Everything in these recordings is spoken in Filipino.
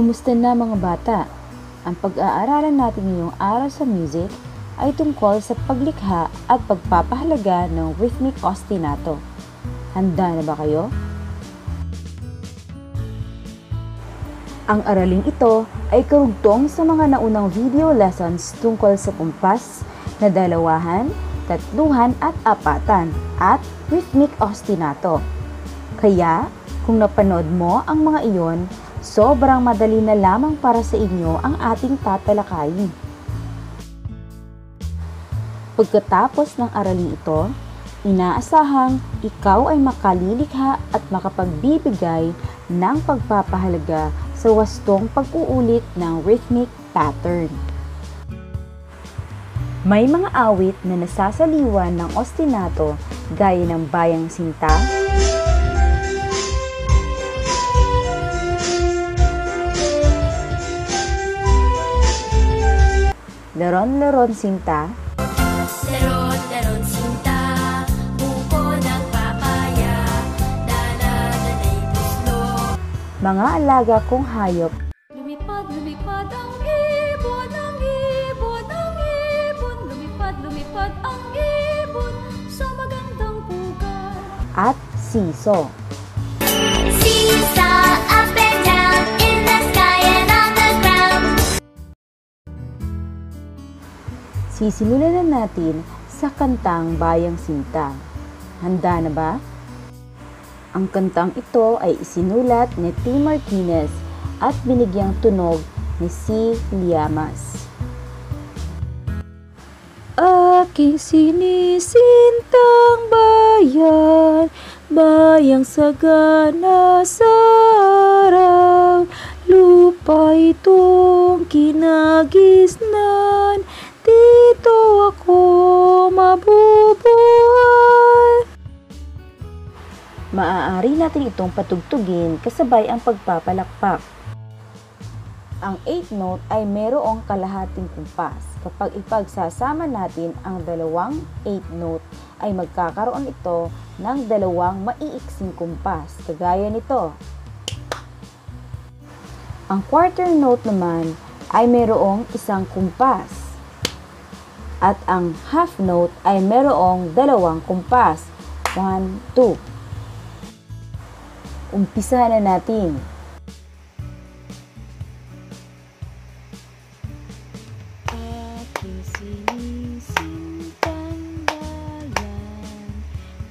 Kumusta na mga bata? Ang pag-aaralan natin ngayong araw sa music ay tungkol sa paglikha at pagpapahalaga ng rhythmic ostinato. Handa na ba kayo? Ang araling ito ay karugtong sa mga naunang video lessons tungkol sa kumpas na dalawahan, tatluhan at apatan at rhythmic ostinato. Kaya, kung napanood mo ang mga iyon, sobrang madali na lamang para sa inyo ang ating tatalakayin. Pagkatapos ng araling ito, inaasahang ikaw ay makalilikha at makapagbibigay ng pagpapahalaga sa wastong pag-uulit ng rhythmic pattern. May mga awit na nasasaliwan ng ostinato gaya ng Bayang Sinta, Leron-Leron Sinta, Leron-leron sinta, buko ng papaya, dala-dala'y puslo. Mga alaga kong hayop, Lumipad, lumipad ang ibon, ang ibon, ang ibon. Lumipad, lumipad ang ibon sa magandang pugar. at siso. Seesaw up and down in the sky and on the ground. Sisimulan na natin sa kantang Bayang Sinta. Handa na ba? Ang kantang ito ay isinulat ni T. Martinez at binigyang tunog ni C. Llamas. Aking sinisintang bayan, bayang sagana sa araw, lupa itong kinagisnan, dito ako mabubuhay. Maaari natin itong patugtugin kasabay ang pagpapalakpak. Ang 8th note ay mayroong kalahating kumpas. Kapag ipagsasama natin ang dalawang 8th note, ay magkakaroon ito ng dalawang maiiksing kumpas, kagaya nito. Ang quarter note naman ay mayroong isang kumpas. At ang half note ay mayroong dalawang kumpas. 1, 2. Umpisahan na natin. Aking sinisintang bayan,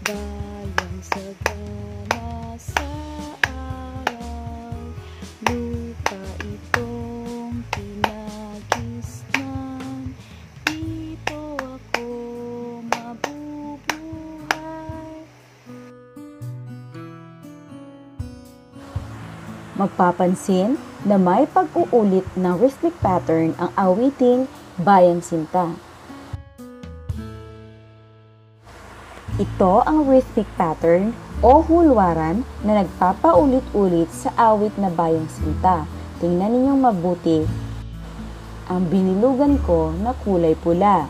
bayang sagana sa araw, lupa itong kinagisnan, dito ako mabubuhay. Magpapansin na may pag-uulit ng rhythmic pattern ang awiting Bayang Sinta. Ito ang rhythmic pattern o hulwaran na nagpapaulit-ulit sa awit na Bayang Sinta. Tingnan ninyong mabuti ang binilugan ko na kulay pula.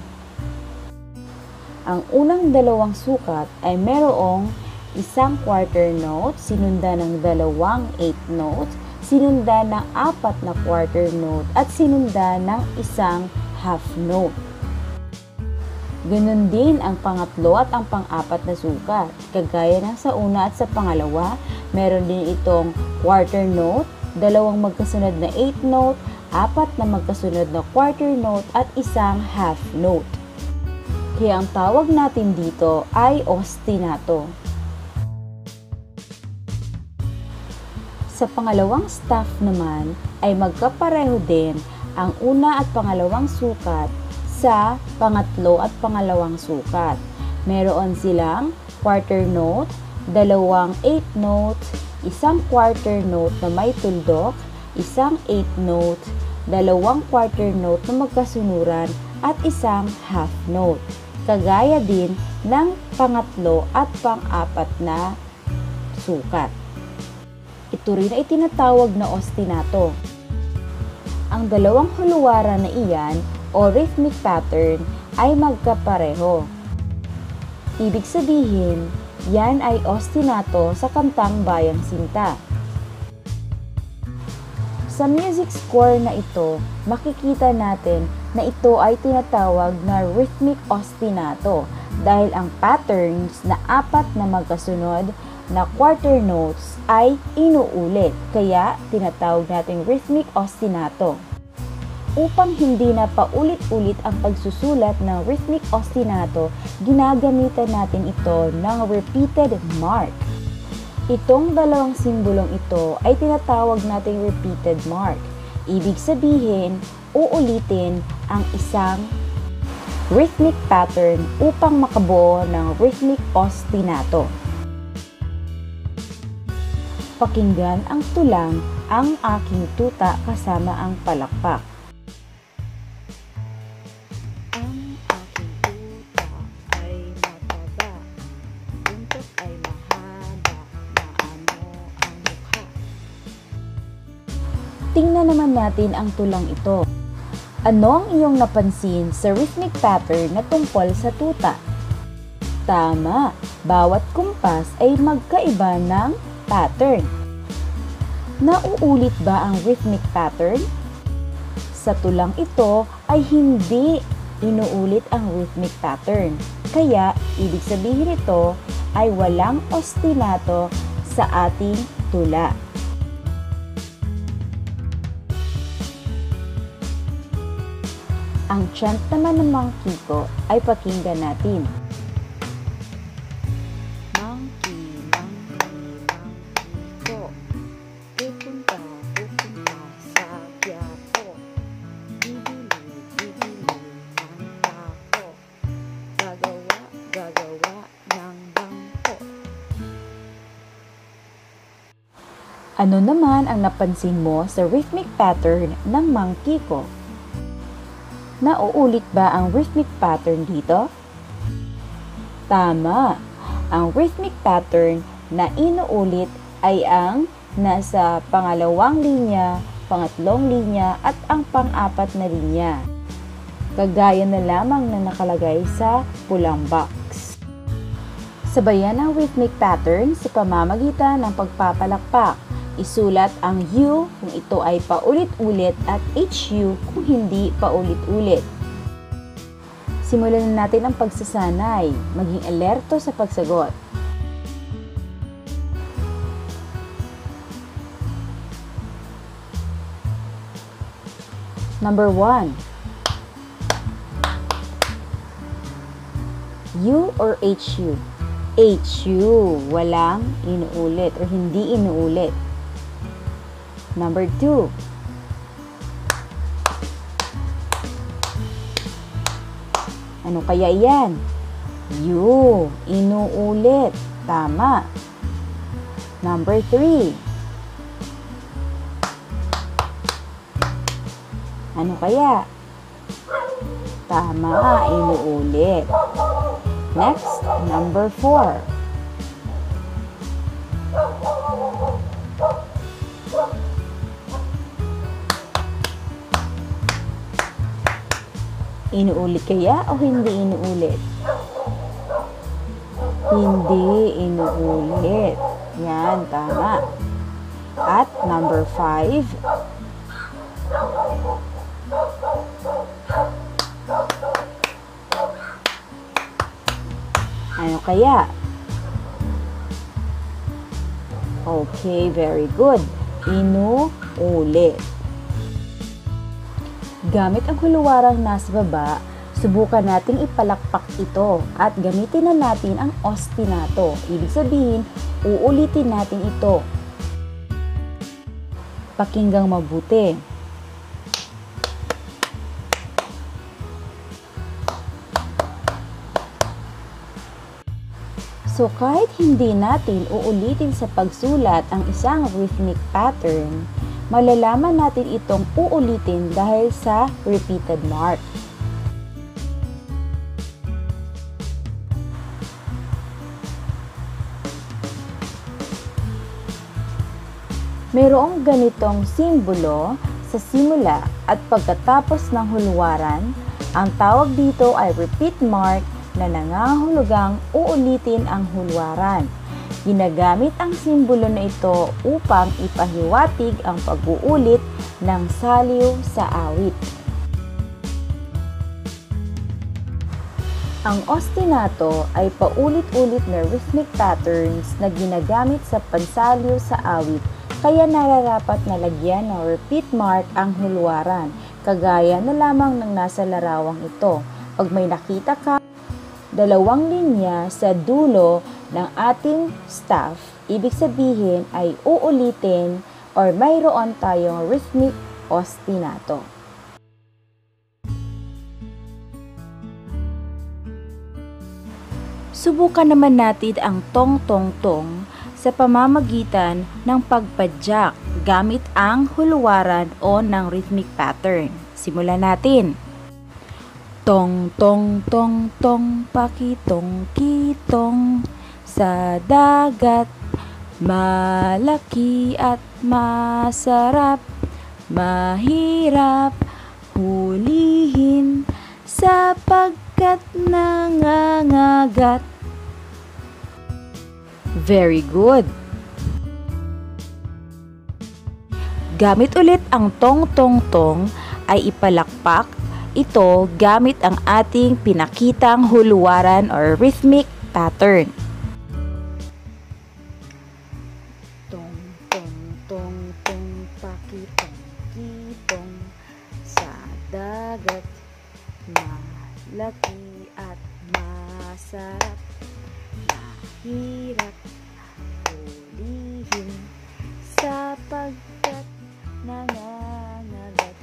Ang unang dalawang sukat ay mayroong isang quarter note, sinundan ng dalawang 8th note, sinundan ng 4 na quarter note, at sinundan ng isang half note. Ganun din ang pangatlo at ang pang-4 na sukat. Kagaya ng sa una at sa pangalawa, meron din itong quarter note, dalawang magkasunod na 8th note, 4 na magkasunod na quarter note, at isang half note. Kaya ang tawag natin dito ay ostinato. Sa pangalawang staff naman ay magkapareho din ang una at pangalawang sukat sa pangatlo at pangalawang sukat. Meron silang quarter note, dalawang 8th note, isang quarter note na may tuldok, isang 8th note, dalawang quarter note na magkasunuran at isang half note. Kagaya din ng pangatlo at pang-4 na sukat. Ito rin ay tinatawag na ostinato. Ang dalawang hulwaran na iyan o rhythmic pattern ay magkapareho. Ibig sabihin, yan ay ostinato sa kantang Bayang Sinta. Sa music score na ito, makikita natin na ito ay tinatawag na rhythmic ostinato dahil ang patterns na 4 na magkasunod na quarter notes ay inuulit, kaya tinatawag nating rhythmic ostinato. Upang hindi na paulit-ulit ang pagsusulat ng rhythmic ostinato, ginagamitan natin ito ng repeated mark. Itong dalawang simbolong ito ay tinatawag nating repeated mark. Ibig sabihin, uulitin ang isang rhythmic pattern upang makabuo ng rhythmic ostinato. Pakinggan ang tulang Ang Aking Tuta kasama ang palakpak. Ang aking tuta ay mataba, buntot ay mahaba, maano ang mukha. Tingnan naman natin ang tulang ito. Ano ang iyong napansin sa rhythmic pattern na tungkol sa tuta? Tama, bawat kumpas ay magkaiba ng pattern. Nauulit ba ang rhythmic pattern? Sa tulang ito ay hindi inuulit ang rhythmic pattern. Kaya, ibig sabihin ito ay walang ostinato sa ating tula. Ang chant naman ng monkey ko ay pakinggan natin. Monkey, monkey, monkey ko, pupunta, pupunta sa Quiapo. Bibili, bibili ng tako, gagawa, gagawa ng bangko. Ano naman ang napansin mo sa rhythmic pattern ng monkey ko? Nauulit ba ang rhythmic pattern dito? Tama! Ang rhythmic pattern na inuulit ay ang nasa pangalawang linya, pangatlong linya at ang pang-4 na linya. Kagaya na lamang na nakalagay sa pulang box. Sabayan ang rhythmic pattern sa pamamagitan ng pagpapalakpak. Isulat ang U kung ito ay paulit-ulit at HU kung hindi paulit-ulit. Simulan na natin ang pagsasanay. Maging alerto sa pagsagot. Number 1. U or HU? HU. Walang inuulit or hindi inuulit. Number 2. Ano kaya yan? U. Inuulit. Tama. Number 3. Ano kaya? Tama. Inuulit. Next, number 4. Inuulit kaya o hindi inuulit? Hindi inuulit. Yan, tama. At number 5. Ano kaya? Okay, very good. Inuulit. Gamit ang huluwarang nasa baba, subukan nating ipalakpak ito at gamitin na natin ang ostinato. Ibig sabihin, uulitin natin ito. Pakinggang mabuti. So kahit hindi natin uulitin sa pagsulat ang isang rhythmic pattern, malalaman natin itong uulitin dahil sa repeated mark. Mayroong ganitong simbolo sa simula at pagkatapos ng huluwaran. Ang tawag dito ay repeat mark na nangangahulugang uulitin ang huluwaran. Ginagamit ang simbolo na ito upang ipahiwatig ang pag-uulit ng saliw sa awit. Ang ostinato ay paulit-ulit na rhythmic patterns na ginagamit sa pansaliw sa awit, kaya nararapat na lagyan ng repeat mark ang hulwaran, kagaya na lamang ng nasa larawang ito. Pag may nakita ka dalawang linya sa dulo ng ating staff, ibig sabihin ay uulitin or mayroon tayong rhythmic ostinato. Subukan naman natin ang tong-tong-tong sa pamamagitan ng pagpadyak gamit ang hulwaran o ng rhythmic pattern. Simulan natin. Tong-tong-tong-tong, pakitong-kitong sa dagat, malaki at masarap, mahirap hulihin sapagkat nangangagat. Very good! Gamit ulit ang tong-tong-tong ay ipalakpak ito gamit ang ating pinakitang hulwaran or rhythmic pattern. Tong-tong-tong-tong, pakitong-kitong sa dagat, malaki at masarap, mahirap hulihin sapagkat nangangagat.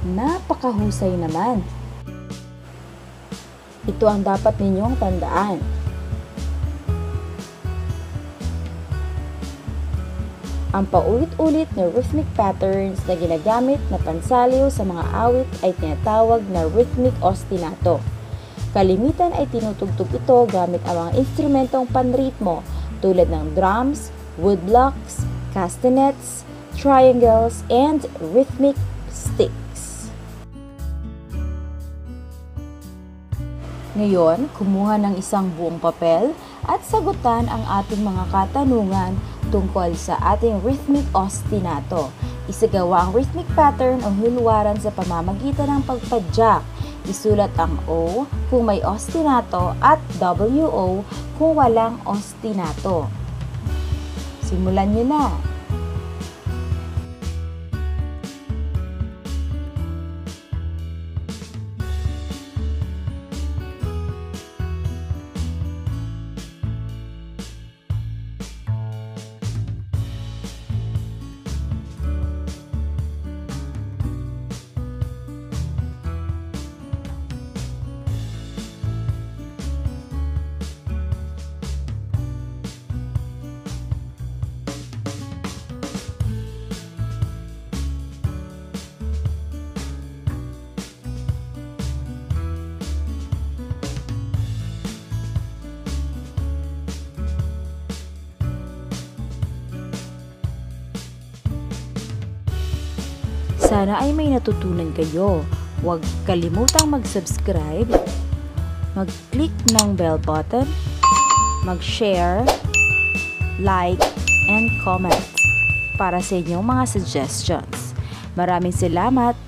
Napakahusay naman! Ito ang dapat ninyong tandaan. Ang paulit-ulit na rhythmic patterns na ginagamit na pansaliw sa mga awit ay tinatawag na rhythmic ostinato. Kalimitan ay tinutugtog ito gamit ang mga instrumentong panritmo tulad ng drums, woodblocks, castanets, triangles, and rhythmic sticks. Ngayon, kumuha ng isang buong papel at sagutan ang ating mga katanungan tungkol sa ating rhythmic ostinato. Isagawa ang rhythmic pattern o hulwaran sa pamamagitan ng pagpadyak. Isulat ang O kung may ostinato at WO kung walang ostinato. Simulan nyo na! Sana ay may natutunan kayo. Huwag kalimutang mag-subscribe, mag-click ng bell button, mag-share, like, and comment para sa inyong mga suggestions. Maraming salamat!